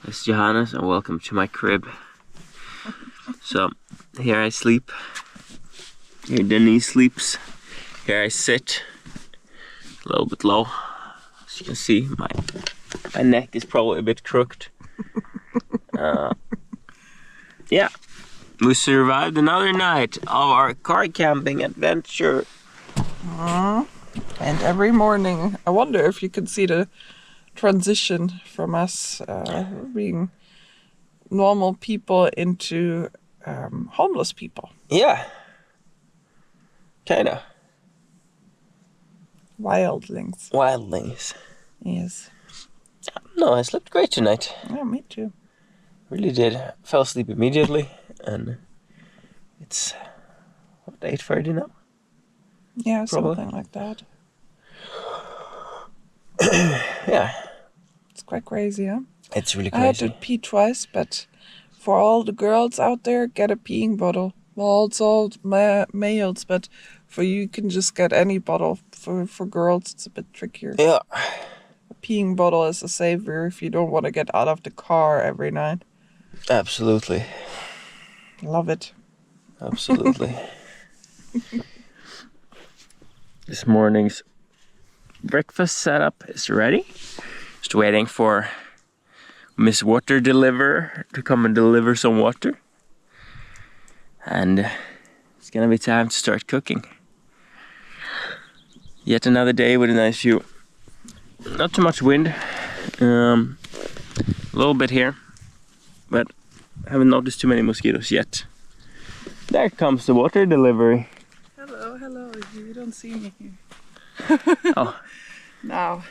It's Johannes and welcome to my crib. So here I sleep, here Denise sleeps, here I sit, a little bit low. As you can see, my neck is probably a bit crooked. Yeah, we survived another night of our car camping adventure. And every morning, I wonder if you could see the transition from us being normal people into homeless people. Yeah, kinda. Wildlings. Wildlings. Yes. No, I slept great tonight. Yeah, me too. Really did. Fell asleep immediately, and it's what, 8:30 now? Yeah, Probably. something like that. Yeah. It's quite crazy, huh? It's really I had crazy. to pee twice, but for all the girls out there, get a peeing bottle. Well, also males, but for you can just get any bottle. For girls, it's a bit trickier. Yeah. A peeing bottle is a savior if you don't want to get out of the car every night. Absolutely. Love it. Absolutely. This morning's breakfast setup is ready. Just waiting for Miss Water Deliverer to come and deliver some water. And it's gonna be time to start cooking. Yet another day with a nice view. Not too much wind. A little bit here, but I haven't noticed too many mosquitoes yet. There comes the water delivery. Hello. You don't see me here. Oh. Now.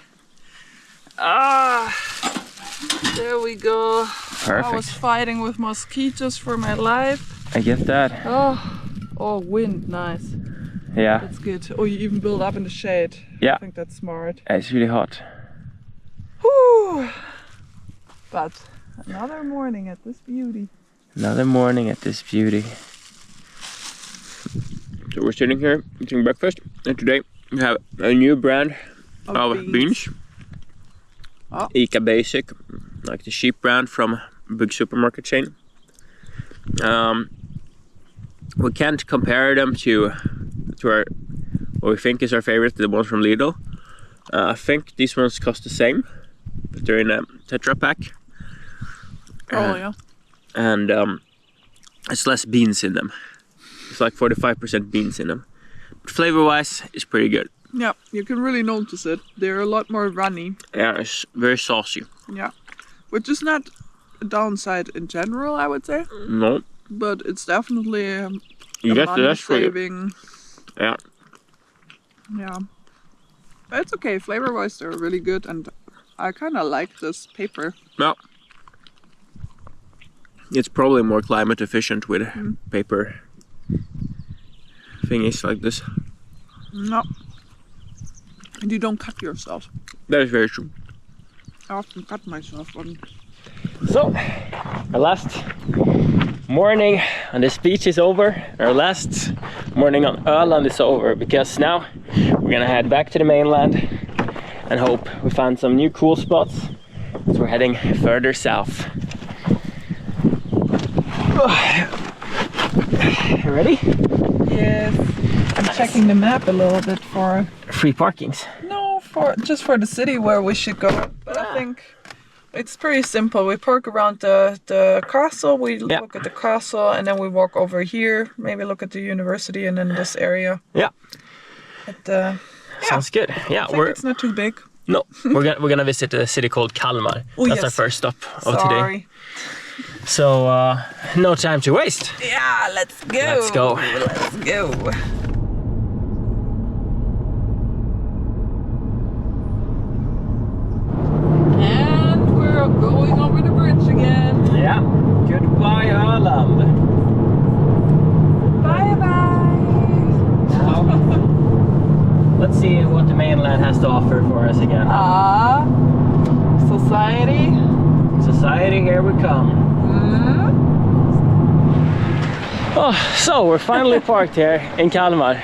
There we go. Perfect. I was fighting with mosquitoes for my life. I get that. Oh, wind, nice. Yeah. That's good. Oh, you even build up in the shade. Yeah. I think that's smart. It's really hot. Whew. But another morning at this beauty. Another morning at this beauty. So we're sitting here eating breakfast, and today we have a new brand of beans. Oh. Ica Basic, like the cheap brand from a big supermarket chain. We can't compare them to our what we think is our favorite, the ones from Lidl. I think these ones cost the same, but they're in a Tetra pack. Yeah. And it's less beans in them. It's like 45% beans in them. But flavor-wise, it's pretty good. Yeah, you can really notice it. They're a lot more runny. Yeah, it's very saucy. Yeah, which is not a downside in general, I would say. No. But it's definitely You get the rest for you. saving. Yeah. Yeah. But it's okay. Flavor-wise, they're really good, and I kind of like this paper. Well, it's probably more climate efficient with paper thingies like this. No. And you don't cut yourself. That is very true. I often cut myself on. So, our last morning on this beach is over. Our last morning on Öland is over, because now we're gonna head back to the mainland and hope we find some new cool spots. So we're heading further south. You ready? Yes. I'm checking the map a little bit for. Free parkings. No, just for the city where we should go. But I think it's pretty simple. We park around the castle, we look at the castle, and then we walk over here, maybe look at the university, and then this area. Yeah. Sounds good. Yeah, I think it's not too big. No, we're gonna visit a city called Kalmar. That's our first stop of today. So no time to waste. Yeah, let's go. Let's go. Let's go. And we're going over the bridge again. Yeah. Goodbye, Öland. Bye bye. Now, let's see what the mainland has to offer for us again. Society. Society, here we come. Oh, so we're finally parked here in Kalmar.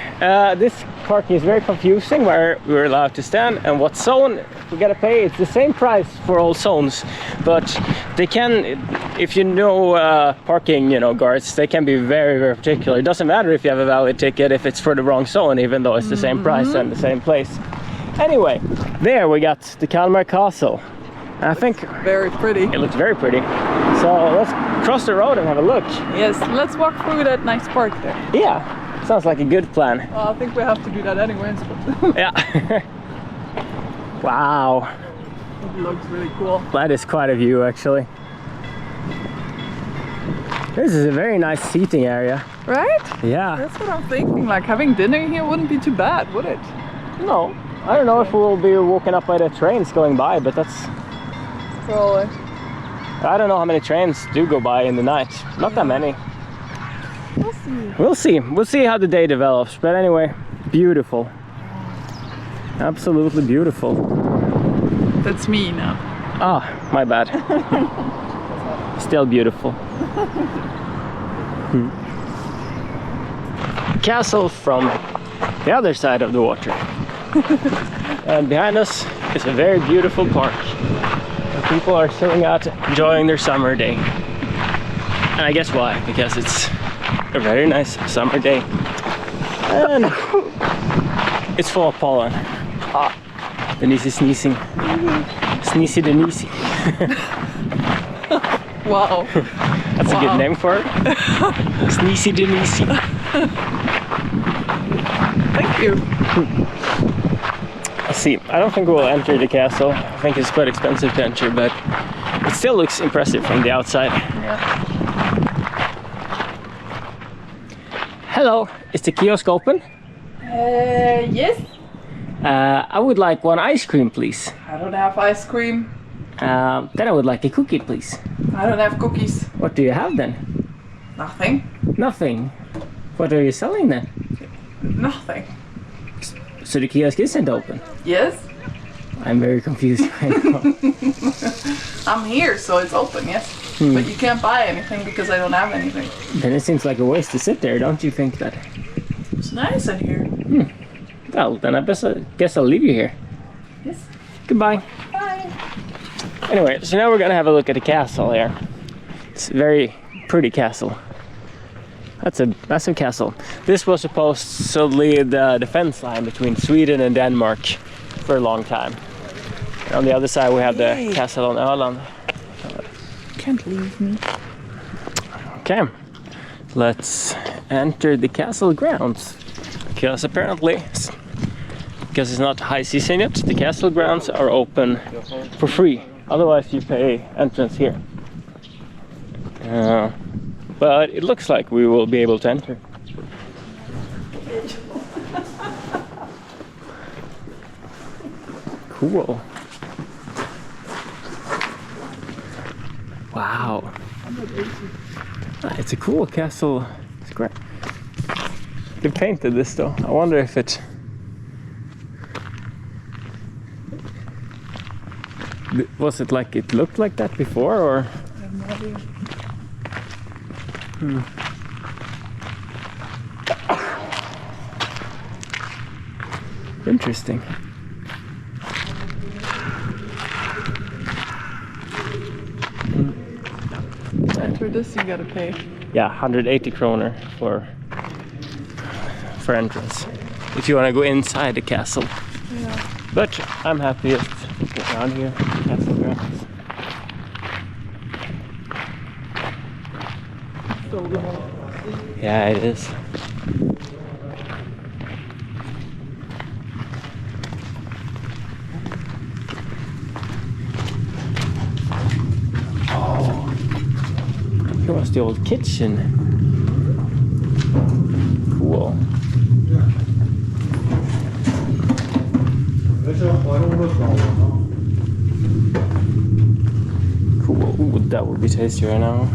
This parking is very confusing where we're allowed to stand and what zone we gotta pay. It's the same price for all zones, but they can, if you know parking, you know, guards, they can be very, very particular. It doesn't matter if you have a valid ticket if it's for the wrong zone, even though it's the same price and the same place. Anyway, there we got the Kalmar castle. I think very pretty. It looks very pretty. So let's cross the road and have a look. Yes, let's walk through that nice park there. Yeah, sounds like a good plan. Well, I think we have to do that anyways. Yeah. Wow. It looks really cool. That is quite a view, actually. This is a very nice seating area. Right? Yeah. That's what I'm thinking. Like having dinner here wouldn't be too bad, would it? No. I don't know if we'll be woken up by the trains going by, but that's... Probably. I don't know how many trains do go by in the night. Not that many. We'll see. We'll see. We'll see how the day develops. But anyway, beautiful. Absolutely beautiful. That's me now. Ah, my bad. Still beautiful. Castle from the other side of the water. And behind us is a very beautiful park. People are sitting out enjoying their summer day. And I guess why? Because it's a very nice summer day. And it's full of pollen. Ah, Denise is sneezing. Sneezy Denise. Wow. That's a good name for it. Sneezy Denise. Thank you. Let's see. I don't think we'll enter the castle. I think it's quite expensive to enter, but it still looks impressive from the outside. Yeah. Hello, is the kiosk open? Yes. I would like one ice cream, please. I don't have ice cream. Then I would like a cookie, please. I don't have cookies. What do you have then? Nothing. Nothing. What are you selling then? Nothing. So the kiosk isn't open? Yes. I'm very confused right now. I'm here, so it's open, yes. But you can't buy anything because I don't have anything. Then it seems like a waste to sit there, don't you think that? It's nice in here. Well, then I guess I'll leave you here. Yes. Goodbye. Bye. Anyway, so now we're gonna have a look at the castle here. It's a very pretty castle. That's a massive castle. This was supposedly the defense line between Sweden and Denmark for a long time. And on the other side we have the castle on Öland. Can't leave me. Okay, let's enter the castle grounds. Because apparently, because it's not high season yet, the castle grounds are open for free. Otherwise you pay entrance here. But it looks like we will be able to enter. Cool. Wow. It's a cool castle. It's great. They painted this though. I wonder if it... Was it like it looked like that before, or? I have no idea. Interesting. For this you gotta pay. Yeah, 180 kroner for entrance. If you want to go inside the castle. Yeah. But I'm happiest around here, castle grounds. Yeah, it is. Oh, here was the old kitchen. Cool. Cool. Ooh, that would be tasty right now.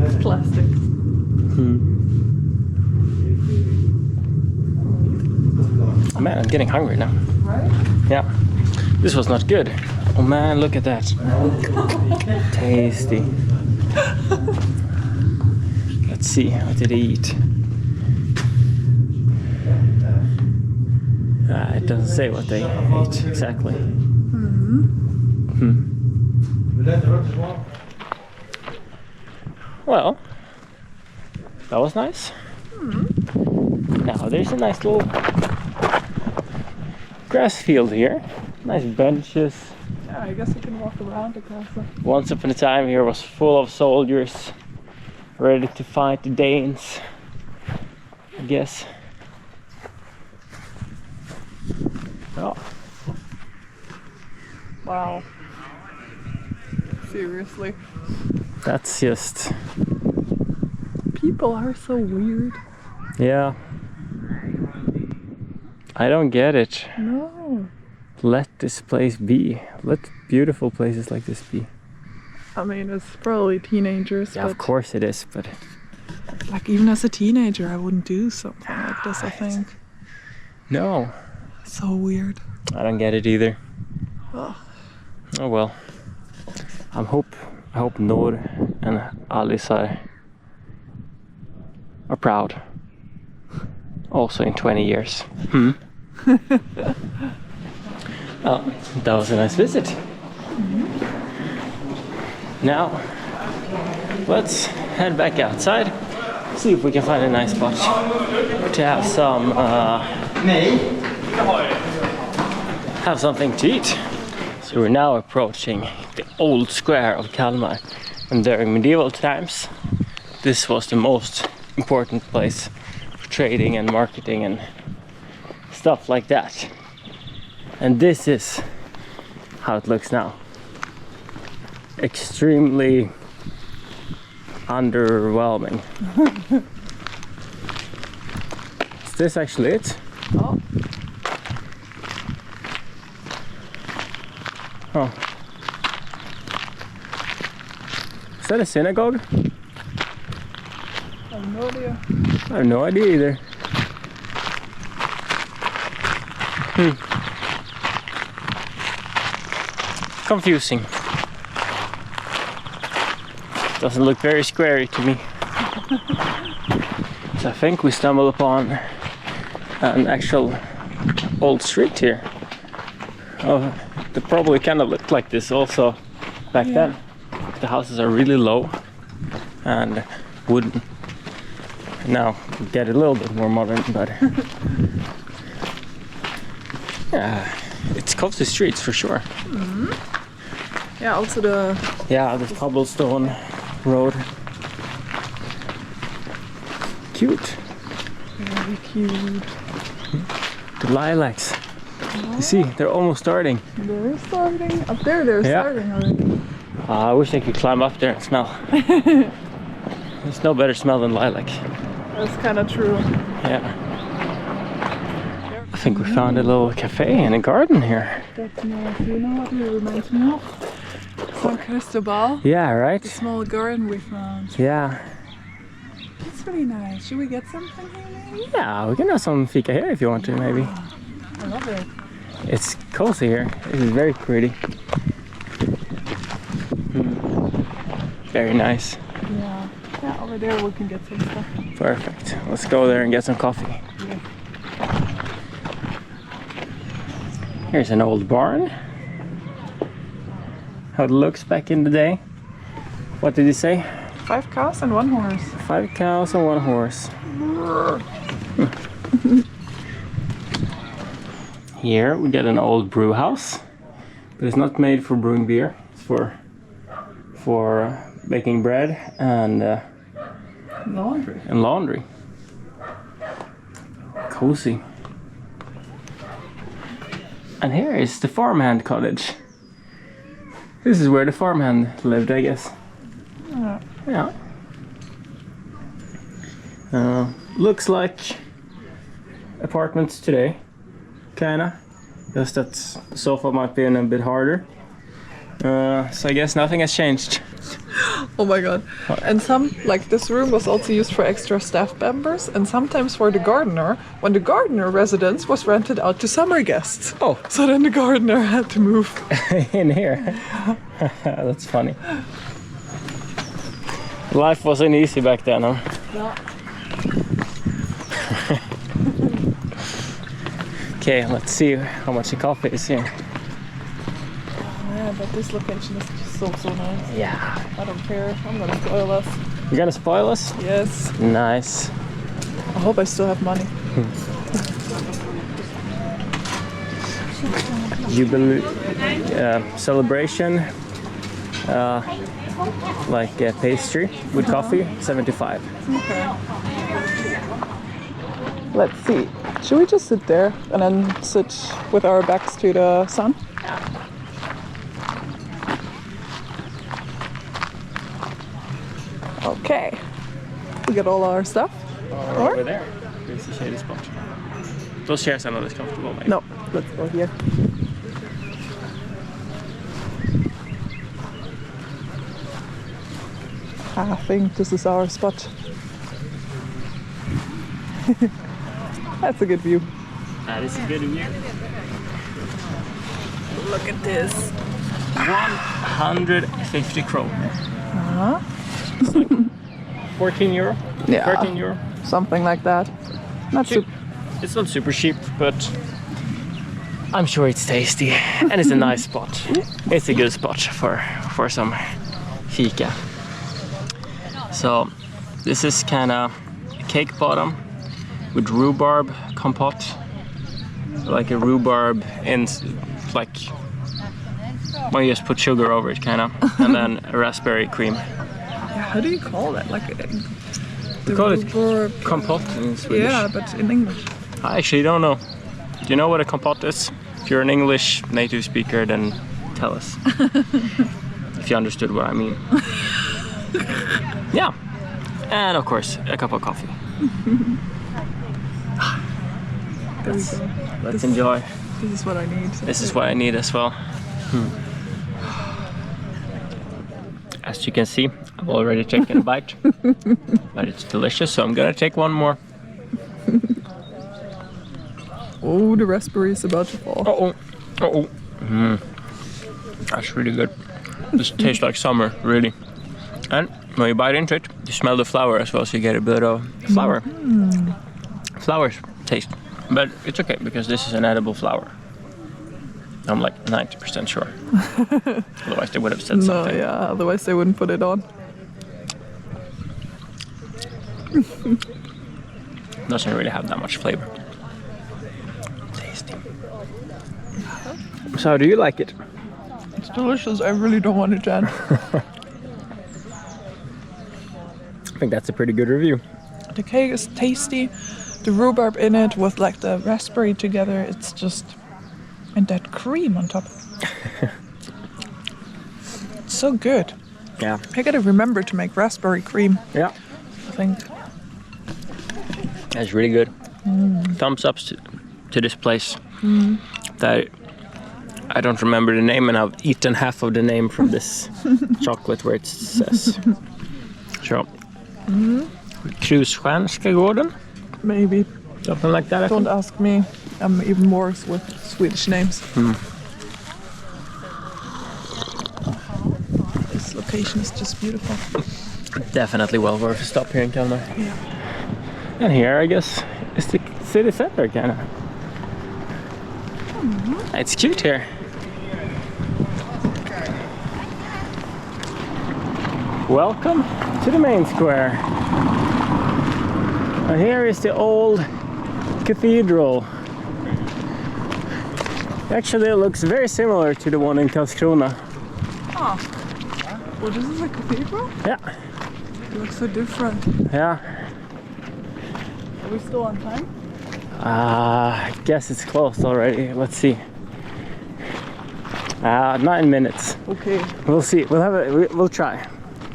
It's plastic. Man, I'm getting hungry now. Right? Yeah. This was not good. Oh man, look at that. Tasty. Let's see, what did he eat? It doesn't say what they ate exactly. Well, that was nice. Now there's a nice little grass field here. Nice benches. Yeah, I guess you can walk around the castle. Once upon a time here was full of soldiers ready to fight the Danes, I guess. Oh. Wow. Seriously. That's just... People are so weird. Yeah. I don't get it. No. Let this place be. Let beautiful places like this be. I mean, it's probably teenagers. Yeah, but of course it is, but... like, even as a teenager, I wouldn't do something like this, I think. No. So weird. I don't get it either. Oh. Oh well. I hope Noor and Alice are proud. Also in 20 years. Oh, that was a nice visit. Now, let's head back outside. See if we can find a nice spot to have some have something to eat. So we're now approaching the old square of Kalmar, and during medieval times this was the most important place for trading and marketing and stuff like that. And this is how it looks now. Extremely underwhelming. Is this actually it? Oh. Oh. Is that a synagogue? I have no idea. I have no idea either. Confusing. Doesn't look very squarey to me. So I think we stumbled upon an actual old street here. Oh, they probably kind of looked like this also back then. The houses are really low and wooden. Now get a little bit more modern, but yeah, it's cozy streets for sure. Yeah, also the cobblestone road. Cute. very cute. The lilacs. You see, they're almost starting. They're starting. Up there, they're starting already. I wish I could climb up there and smell. There's no better smell than lilac. That's kind of true. Yeah. I think we found a little cafe and a garden here. That's nice. You know what it reminds me of? San Cristobal. Yeah, right? The small garden we found. Yeah. It's really nice. Should we get something here maybe? Yeah, we can have some fika here if you want to, maybe. I love it. It's cozy here. It is very pretty. Very nice. Yeah. Yeah, over there we can get some stuff. Perfect. Let's go there and get some coffee. Yeah. Here's an old barn. How it looks back in the day. What did you say? 5 cows and 1 horse. 5 cows and 1 horse. Here we get an old brew house, but it's not made for brewing beer. It's for baking bread and laundry. Cozy. And here is the farmhand cottage. This is where the farmhand lived, I guess. Yeah. Looks like apartments today. Kinda. Just that the sofa might be a bit harder. So I guess nothing has changed. Oh my god. And some, like this room was also used for extra staff members and sometimes for the gardener when the gardener residence was rented out to summer guests. Oh. So then the gardener had to move. In here. That's funny. Life wasn't easy back then, huh? Okay, let's see how much the coffee is here. Yeah, but this location is just so nice. Yeah. I don't care. I'm gonna spoil us. You're gonna spoil us? Yes. Nice. I hope I still have money. Jubilee celebration, like a pastry with coffee, 75. Okay. Let's see. Should we just sit there and then sit with our backs to the sun? Okay. We got all our stuff. Over there. Here's the shady spot. Those chairs are not as comfortable. Maybe. No, let's go here. I think this is our spot. That's a good view. That is a good view. Look at this. 150 kroner. 14 euro? Yeah. 13 euro? Something like that. Not Cheap. super. It's not super cheap, but I'm sure it's tasty and it's a nice spot. It's a good spot for some fika. So this is kind of cake bottom with rhubarb compote, like a rhubarb in like when you just put sugar over it, kind of, and then a raspberry cream. Yeah, how do you call that? Like We call it rhubarb, compote in Swedish. Yeah, but in English. I actually don't know. Do you know what a compote is? If you're an English native speaker, then tell us. If you understood what I mean. Yeah. And of course, a cup of coffee. There we go. Let's enjoy. This is what I need. This is what I need as well. As you can see, I've already taken a bite. But it's delicious, so I'm gonna take one more. Oh, the raspberry is about to fall. Uh-oh. Uh-oh. That's really good. This tastes like summer, really. And when you bite into it, you smell the flour as well, so you get a bit of flour. Flour taste. But it's okay, because this is an edible flour. I'm like 90% sure. Otherwise they would have said something. No, yeah, otherwise they wouldn't put it on. Doesn't really have that much flavor. Tasty. So, do you like it? It's delicious. I really don't want to change. I think that's a pretty good review. The cake is tasty. The rhubarb in it with like the raspberry together, it's just... And that cream on top. It's so good. Yeah. I gotta remember to make raspberry cream, Yeah. I think. That's really good. Thumbs up to this place. That I don't remember the name, and I've eaten half of the name from this chocolate where it says. So, Krusstjärnska gården? Maybe. Something like that. I Don't think. ask me. I'm even worse with Swedish names. This location is just beautiful. Definitely well worth a stop here in Kalmar. Yeah. And here, I guess, is the city center, kind of. It's cute here. Welcome to the main square. And here is the old cathedral. Actually, it looks very similar to the one in Karlskrona. Oh. Well, this is a cathedral? Yeah, It looks so different. yeah. Are we still on time? I guess it's closed already. Let's see. 9 minutes. Okay. We'll see. We'll try.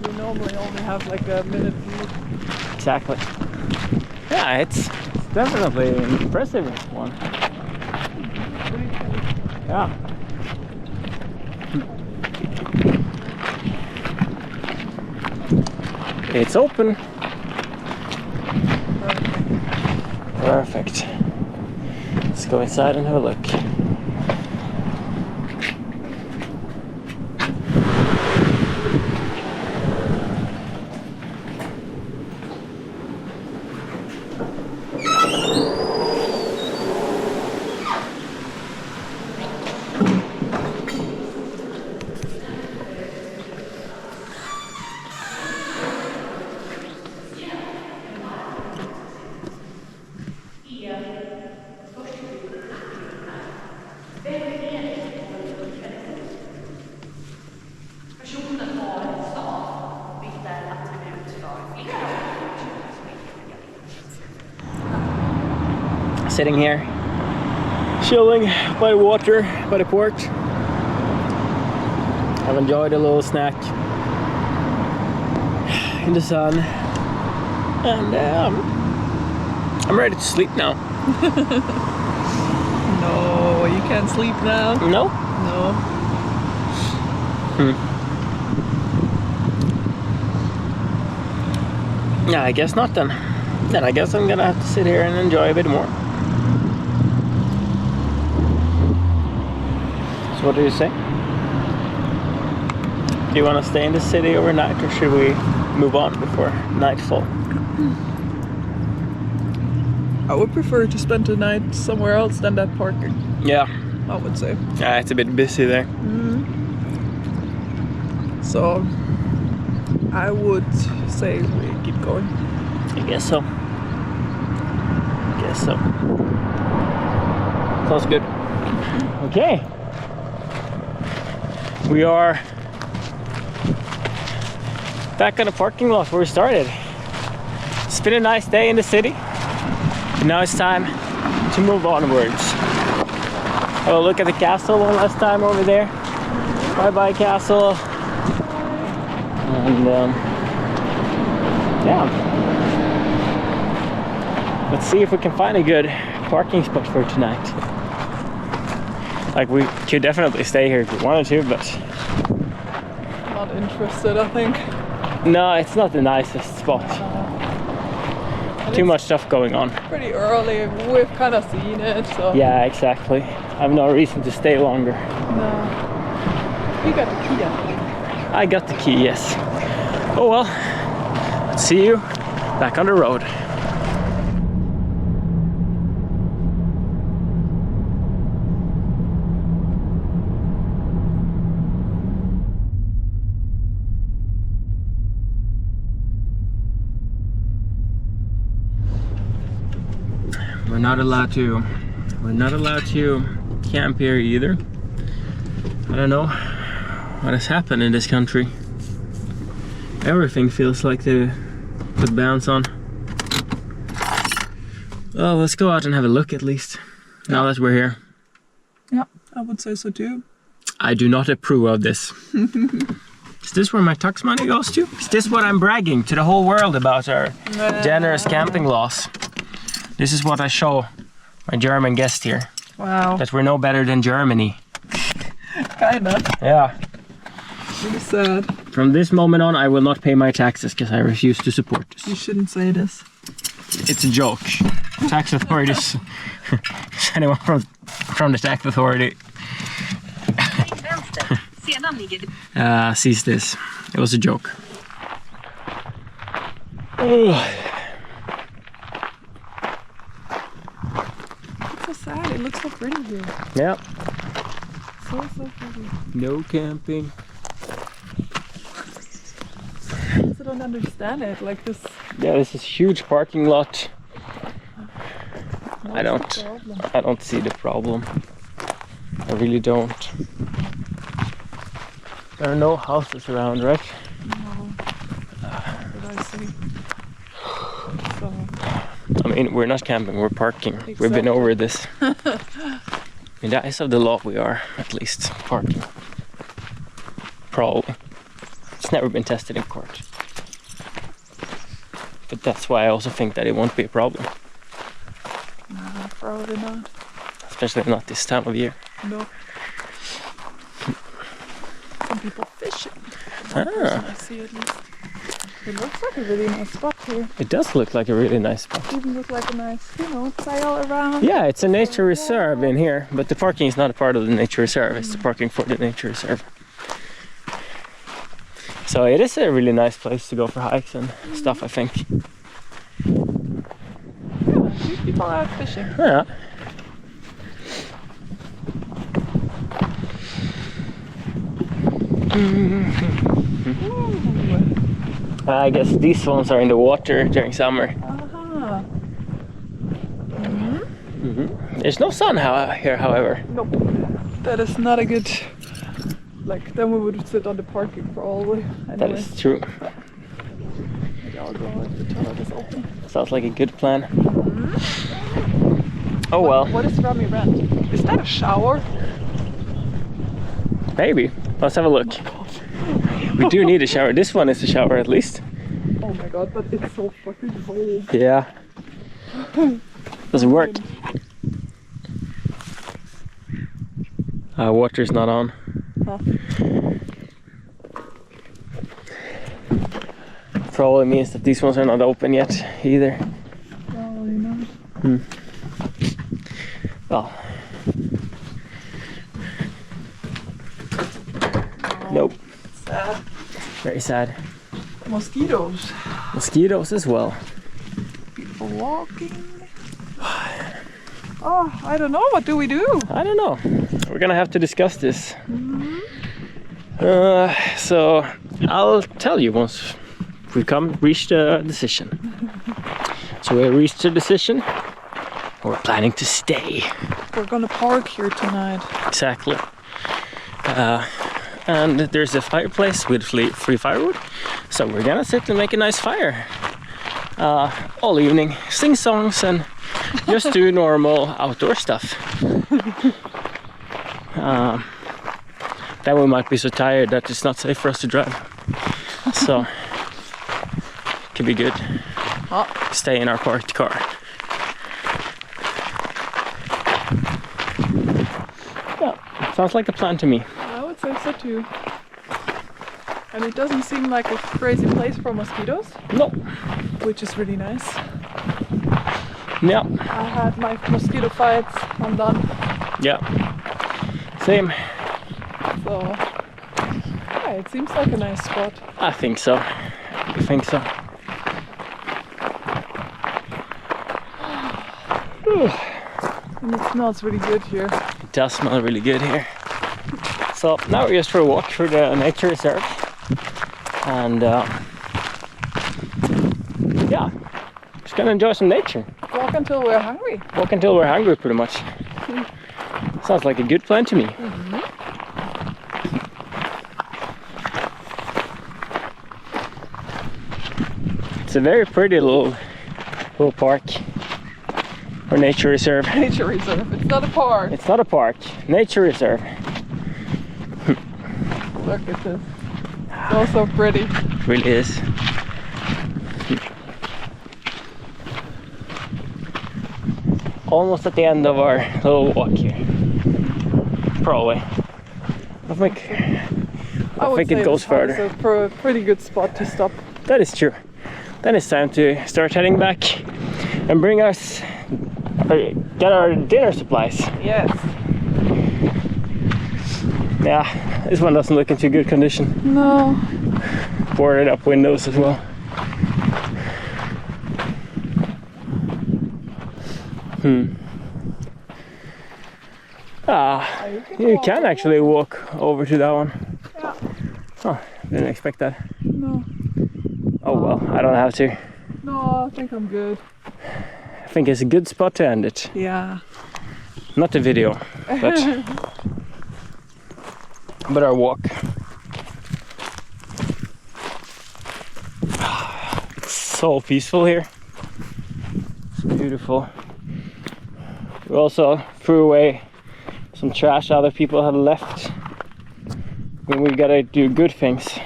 We normally only have like a minute. Exactly. Yeah, it's definitely an impressive one. Yeah. It's open. Perfect. Let's go inside and have a look. sitting here, chilling by the water, by the port. I've enjoyed a little snack in the sun, and I'm ready to sleep now. No, you can't sleep now. No? No. Yeah, I guess not then. Then I guess I'm gonna have to sit here and enjoy a bit more. So what do you say? Do you want to stay in the city overnight, or should we move on before nightfall? I would prefer to spend the night somewhere else than that parking, Yeah. I would say. Yeah, it's a bit busy there. So I would say we keep going. I guess so. Sounds good. Okay. We are back on the parking lot where we started. It's been a nice day in the city. And now it's time to move onwards. Oh, look at the castle one last time over there. Bye bye, castle. And yeah. Let's see if we can find a good parking spot for tonight. Like, we could definitely stay here if we wanted to, but Not interested, I think. no, it's not the nicest spot. Too much stuff going on. Pretty early, we've kind of seen it, so. Yeah, exactly. I have no reason to stay longer. No. You got the key, I think. I got the key, yes. Oh well, let's see you back on the road. We're not allowed to camp here either. I don't know what has happened in this country. Everything feels like they put bans on. Well, let's go out and have a look at least, now that we're here. Yeah, I would say so too. I do not approve of this. Is this where my tax money goes to? Is this what I'm bragging to the whole world about, our generous camping laws? This is what I show my German guest here. Wow. That we're no better than Germany. Kinda. Yeah. Really sad. From this moment on, I will not pay my taxes because I refuse to support this. You shouldn't say this. It's a joke. Tax authorities. Anyone from the tax authority sees this. It was a joke. It's so sad. It looks so pretty here. Yeah. So pretty. No camping. I don't understand it. Like this. Yeah, this is huge parking lot. What's I don't see the problem. I really don't. There are no houses around, right? No. What I see. So. I mean, we're not camping, we're parking. Exactly. We've been over this. In the eyes of the law, we are at least parking. Probably. It's never been tested in court. But that's why I also think that it won't be a problem. No, probably not. Especially not this time of year. No. Some people fishing. Ah. I see at least. It looks like a really nice spot here. It does look like a really nice spot. Even with like a nice, trail around. Yeah, it's a nature reserve in here, but the parking is not a part of the nature reserve, it's the parking for the nature reserve. So it is a really nice place to go for hikes and stuff, I think. Yeah, few people out fishing. Yeah. I guess these ones are in the water during summer. Aha. There's no sun here, however. Nope. That is not a good. Like, then we would sit on the parking probably. Anyway. That is true. Maybe I'll go if the toilet is open. Sounds like a good plan. Oh well. What is Rami Rent? Is that a shower? Maybe. Let's have a look. We do need a shower. This one is a shower at least. Oh my god, but it's so fucking cold. Yeah. Doesn't work. Water's not on. Huh. Probably means that these ones are not open yet either. Probably not. Well. Nope. Sad. Very sad. Mosquitoes. Mosquitoes as well. People walking. Oh, I don't know. What do we do? I don't know. We're gonna have to discuss this. So I'll tell you once we've reached a decision. So we reached a decision. We're planning to stay. We're gonna park here tonight. Exactly. And there's a fireplace with free firewood. So we're gonna sit and make a nice fire all evening. Sing songs and just do normal outdoor stuff. Then we might be so tired that it's not safe for us to drive. So, could be good. Stay in our parked car. Yeah, sounds like a plan to me. I would say so too. And it doesn't seem like a crazy place for mosquitoes. No. Which is really nice. Yeah. I had my mosquito fights. I'm done. Yeah. Same. So, yeah, it seems like a nice spot. I think so. I think so. And it smells really good here. It does smell really good here. So now we're just for a walk through the nature reserve. And yeah, just gonna enjoy some nature. Walk until we're hungry. Walk until we're hungry, pretty much. Sounds like a good plan to me. It's a very pretty little park or nature reserve. Nature reserve. It's not a park. It's not a park. Nature reserve. Look at this. It's all so pretty. It really is. Almost at the end of our little walk here. Probably. I think it goes further. It's a pretty good spot to stop. That is true. Then it's time to start heading back and get our dinner supplies. Yes. Yeah, this one doesn't look in too good condition. No. Boarded up windows as well. You can actually walk over to that one. Yeah. Oh, didn't expect that. No. Oh well, I don't have to. No, I think I'm good. I think it's a good spot to end it. Yeah. Not the video, but our walk. It's so peaceful here. It's beautiful. We also threw away some trash other people had left. When we gotta do good things.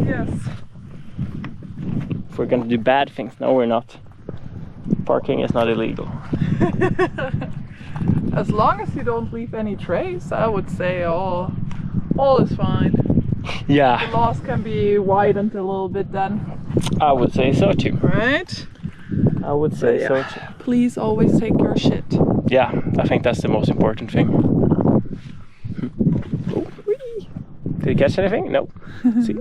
Yes. If we're gonna do bad things, no we're not. Parking is not illegal. As long as you don't leave any trace, I would say all is fine. Yeah. The laws can be widened a little bit then. I would say so too. Right? I would say so too. Please always take your shit. Yeah, I think that's the most important thing. Did you catch anything? No. See.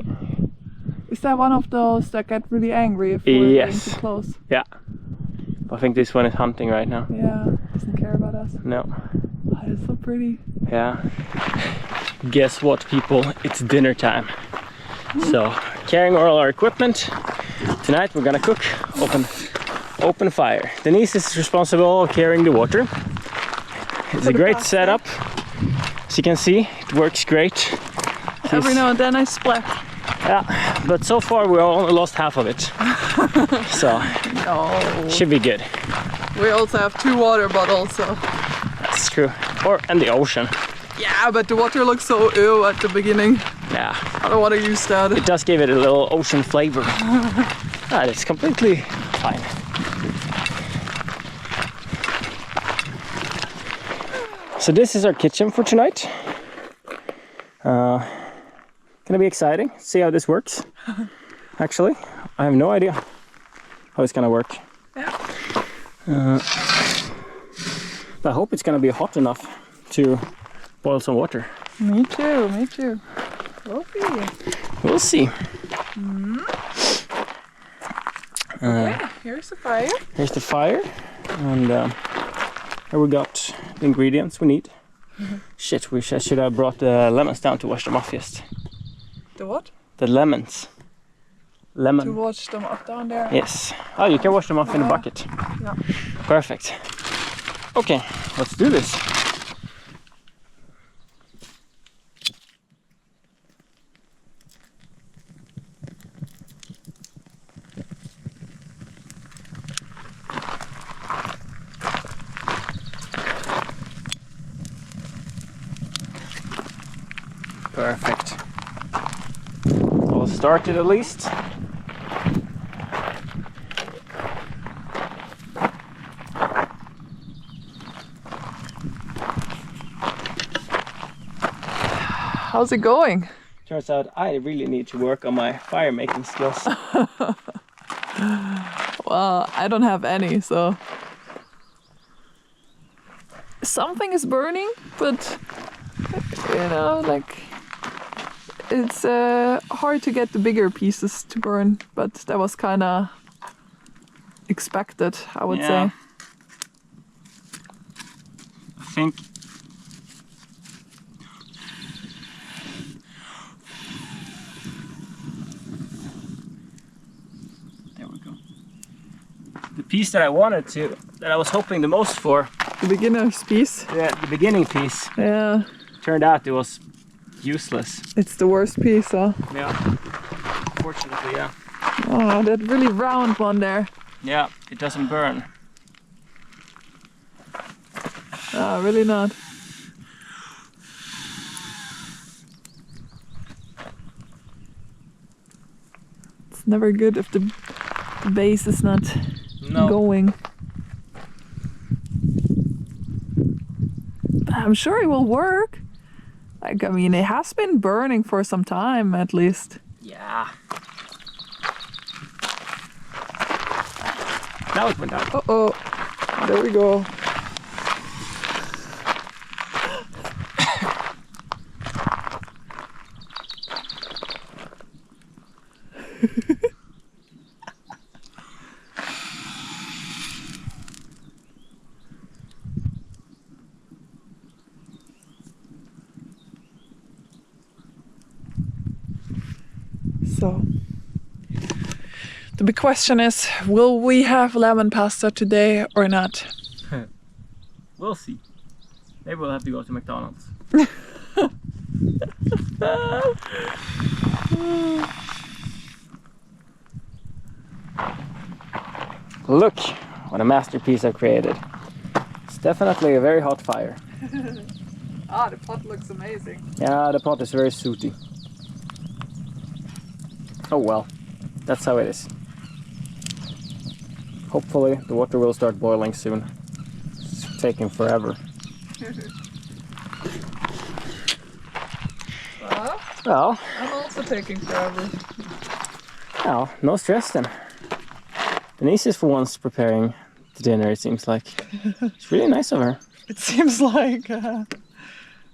Is that one of those that get really angry if we're getting too close? Yeah. I think this one is hunting right now. Yeah, doesn't care about us. No. Oh, it's so pretty. Yeah. Guess what, people? It's dinner time. So, carrying all our equipment. Tonight we're gonna cook. Open fire. Denise is responsible for carrying the water. It's a great setup. As you can see, it works great. Every now and then I splat. Yeah, but so far we only lost half of it. So, No. should be good. We also have 2 water bottles, so. That's true. And the ocean. Yeah, but the water looks so ew at the beginning. Yeah. I don't want to use that. It does give it a little ocean flavor. It's completely fine. So this is our kitchen for tonight. Gonna be exciting. See how this works. Actually, I have no idea how it's gonna work. Yeah. I hope it's gonna be hot enough to boil some water. Me too, me too. We'll see. We'll see. Okay, here's the fire. Here's the fire, and here we got the ingredients we need. Shit, I should have brought the lemons down to wash them off just. The what? The lemons. Lemon. To wash them up down there? Yes. Oh, you can wash them off in a bucket. Yeah. Perfect. Okay, let's do this. Perfect. We'll start it at least. How's it going? Turns out I really need to work on my fire making skills. Well, I don't have any, so. Something is burning, but you know, like it's hard to get the bigger pieces to burn, but that was kind of expected, I would say. I think there we go. The piece that I was hoping the most for, the beginner's piece. the beginning piece, Yeah. turned out it was useless. It's the worst piece, huh? Yeah. Fortunately, yeah. Oh, that really round one there. Yeah, it doesn't burn. Ah, really not. It's never good if the base is not going. But I'm sure it will work. Like, I mean, it has been burning for some time at least. Yeah. Now it went out. Uh-oh. There we go. So, the big question is, will we have lemon pasta today or not? We'll see. Maybe we'll have to go to McDonald's. Look what a masterpiece I've created. It's definitely a very hot fire. Ah, the pot looks amazing. Yeah, the pot is very sooty. Oh well, that's how it is. Hopefully the water will start boiling soon. It's taking forever. Well, I'm also taking forever. well, no stress then. Denise is for once preparing the dinner, it seems like. It's really nice of her. It seems like,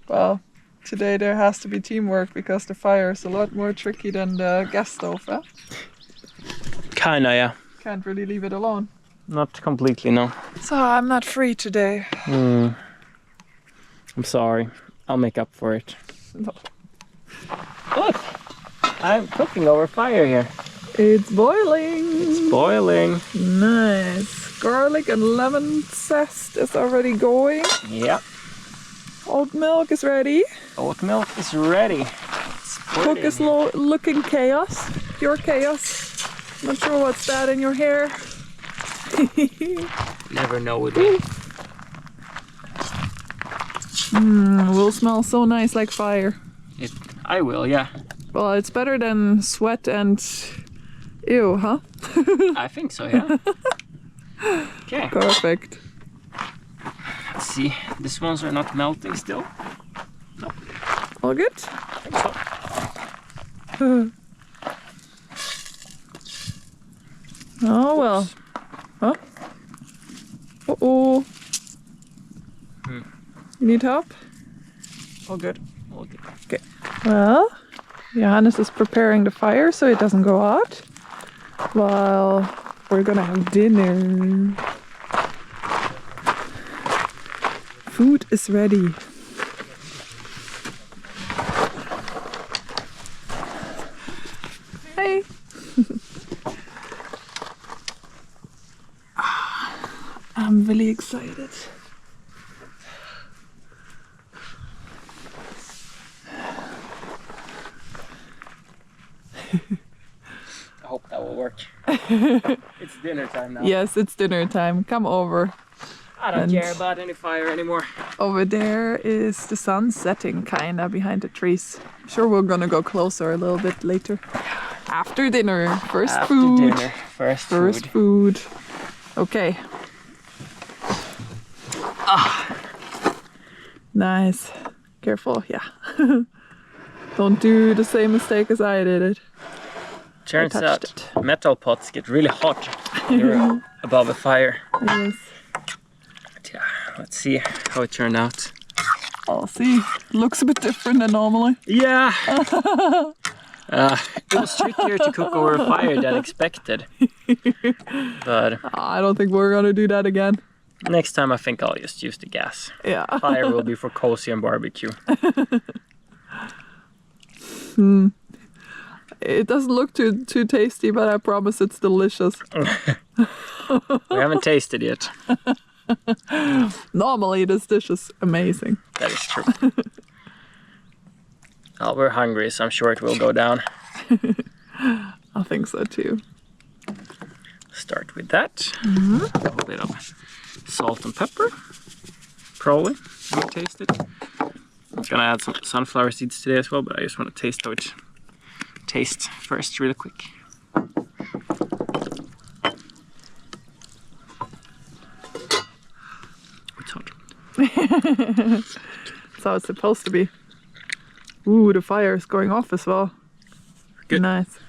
well, today there has to be teamwork because the fire is a lot more tricky than the gas stove. Eh? Kinda, yeah. Can't really leave it alone. Not completely, no. So I'm not free today. I'm sorry. I'll make up for it. No. Look! I'm cooking over fire here. It's boiling. It's boiling. Nice. Garlic and lemon zest is already going. Yeah. Oat milk is ready. Oat milk is ready. Cook is looking chaos. Pure chaos. Not sure what's that in your hair. Never know with me. Will smell so nice like fire. I will, yeah. Well, it's better than sweat and ew, huh? I think so, yeah. Okay. Perfect. Let's see. These ones are not melting still. No. All good? I think so. Oh well. Huh? Uh-oh. You need help? All good. All good. Okay. Well, Johannes is preparing the fire so it doesn't go out. While we're gonna have dinner. Food is ready. Hey. I'm really excited. I hope that will work. It's dinner time now. Yes, it's dinner time. Come over. I don't care about any fire anymore. Over there is the sun setting kinda behind the trees. I'm sure we're gonna go closer a little bit later. After dinner. First After food. dinner. First food. Okay. Nice. Careful, yeah. Don't do the same mistake as I did it. Turns out metal pots get really hot when you're above a fire. Yes. But yeah, let's see how it turned out. I'll see. Looks a bit different than normally. Yeah! It was trickier to cook over a fire than expected. But I don't think we're gonna do that again. next time I think I'll just use the gas. Yeah. Fire will be for cozy and barbecue. It doesn't look too tasty, but I promise it's delicious. We haven't tasted yet. Normally this dish is amazing. That is true. Oh, we're hungry, so I'm sure it will go down. I think so too. Start with that. A little bit of salt and pepper. Probably. We'll taste it. I'm gonna add some sunflower seeds today as well, but I just want to taste how it tastes first really quick. It's hot. That's how it's supposed to be. Ooh, the fire is going off as well. Good. Nice.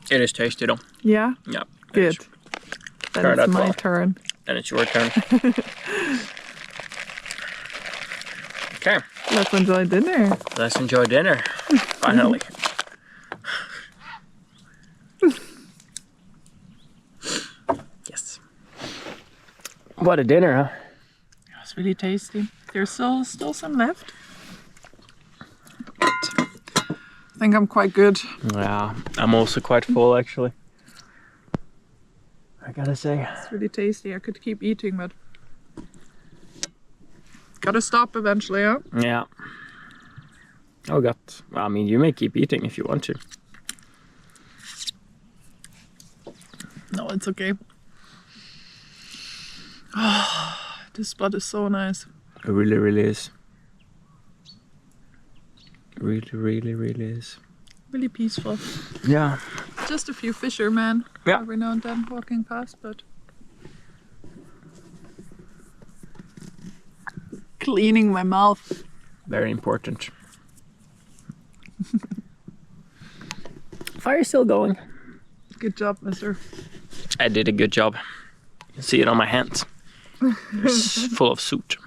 It is tasty though. Yeah? Yeah. Good. Then Turn it's that my well. turn. Then it's your turn. Okay. Let's enjoy dinner. Let's enjoy dinner. Finally. Yes. What a dinner, huh? It's really tasty. There's still some left. I think I'm quite good. Yeah, I'm also quite full actually. I gotta say. It's really tasty. I could keep eating, but gotta stop eventually, huh? Yeah. Oh god. Well, I mean, you may keep eating if you want to. No, it's okay. Oh, this spot is so nice. It really, really is. Really, really, really is. Really peaceful. Yeah. Just a few fishermen every now and then walking past, but cleaning my mouth. Very important. Fire's still going. Good job, mister. I did a good job. You can see it on my hands. It's full of soot.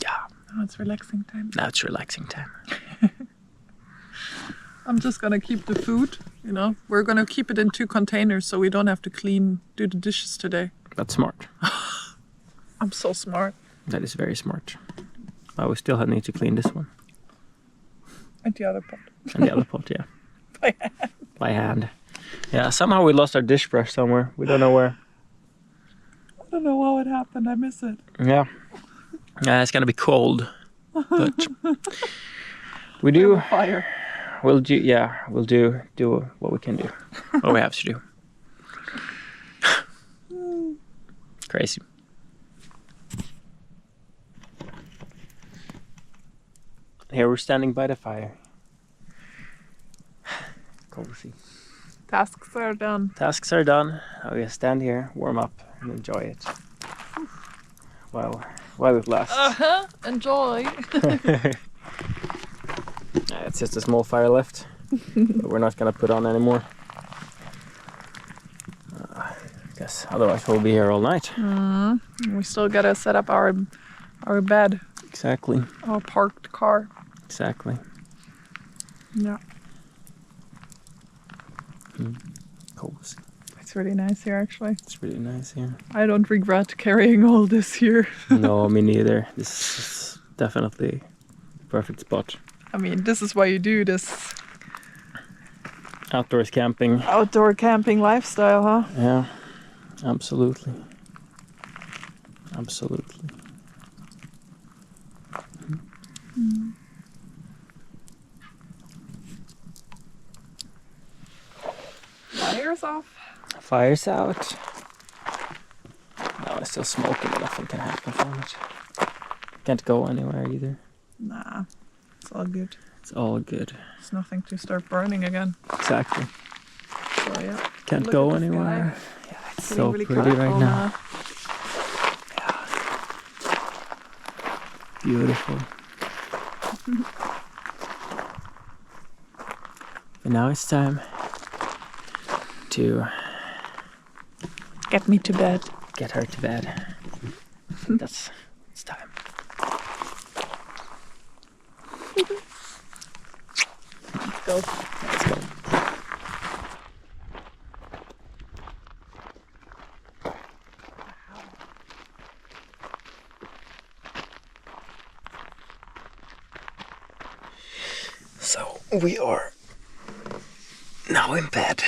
Yeah. Now it's relaxing time. Now it's relaxing time. I'm just gonna keep the food, you know. We're gonna keep it in 2 containers so we don't have to do the dishes today. That's smart. I'm so smart. That is very smart. But we still need to clean this one. And the other pot. And the other pot, yeah. By hand. By hand. Yeah, somehow we lost our dish brush somewhere. We don't know where. I don't know how it happened. I miss it. Yeah. Yeah, it's gonna be cold. But We do. Fire. We'll do. Yeah, we'll do what we can do. What we have to do. Crazy. Here we're standing by the fire. Cozy. Tasks are done. Tasks are done. Now we stand here, warm up, and enjoy it. While it lasts. Enjoy. It's just a small fire left, but we're not gonna put on anymore. I guess otherwise we'll be here all night. We still gotta set up our bed. Exactly. Our parked car. Exactly. Yeah. Cozy. It's really nice here, actually. It's really nice here. I don't regret carrying all this here. No, me neither. This is definitely the perfect spot. I mean, this is why you do this Outdoors camping. outdoor camping lifestyle, huh? Yeah, absolutely. Absolutely. Fire's off. Fire's out. No, it's still smoking, but nothing can happen from it. Can't go anywhere either. Nah, it's all good. It's all good. It's nothing to start burning again. Exactly. So yeah. Can't Look go at the anywhere. sky. Yeah, it's Getting so really pretty right colorful now. Beautiful. And now it's time to Get me to bed. get her to bed. It's time. Let's go. Let's go. So we are now in bed.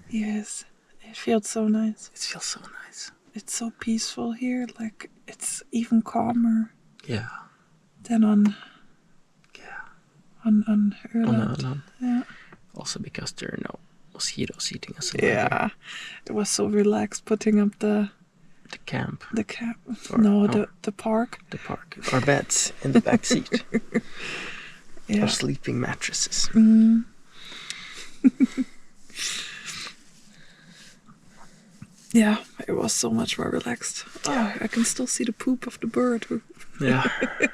Yes, it feels so nice. It feels so nice. It's so peaceful here. Like, it's even calmer Yeah. than on On Öland. Öland. Yeah. Also because there are no mosquitoes eating us alive. Yeah, it was so relaxed putting up the Camp. camp. Or- No, oh. the park. The park. Our beds in the back seat. Yeah. Our sleeping mattresses. Yeah, it was so much more relaxed. Oh, I can still see the poop of the bird. Yeah. I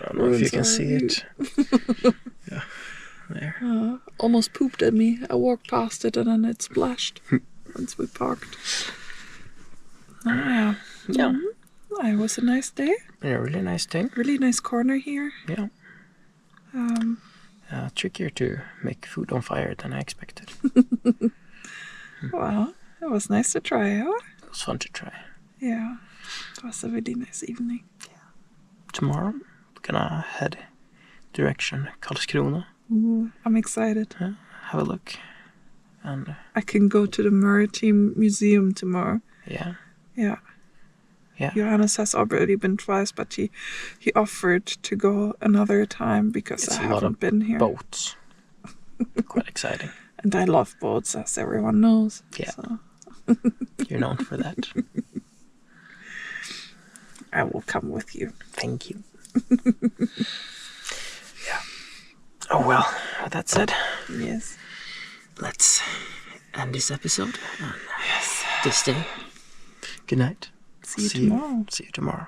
don't know if you can see it. Yeah. There. Almost pooped at me. I walked past it and then it splashed once we parked. Oh, yeah. Yeah. It was a nice day. Yeah, really nice day. Really nice corner here. Yeah. Trickier to make food on fire than I expected. Well, it was nice to try, huh? It was fun to try. Yeah. It was a really nice evening. Tomorrow, we're gonna head direction Karlskrona. Ooh, I'm excited. Have a look. And I can go to the Maritime Museum tomorrow. yeah. Yeah. Yeah. Johannes has already been twice, but he offered to go another time because It's I a lot haven't of been here. boats. Quite exciting. And I love boats, as everyone knows. Yeah. So You're known for that. I will come with you. Thank you. Yeah. Oh well, with that said, Yes. let's end this episode. Yes. This day. Good night. See you tomorrow. See you tomorrow.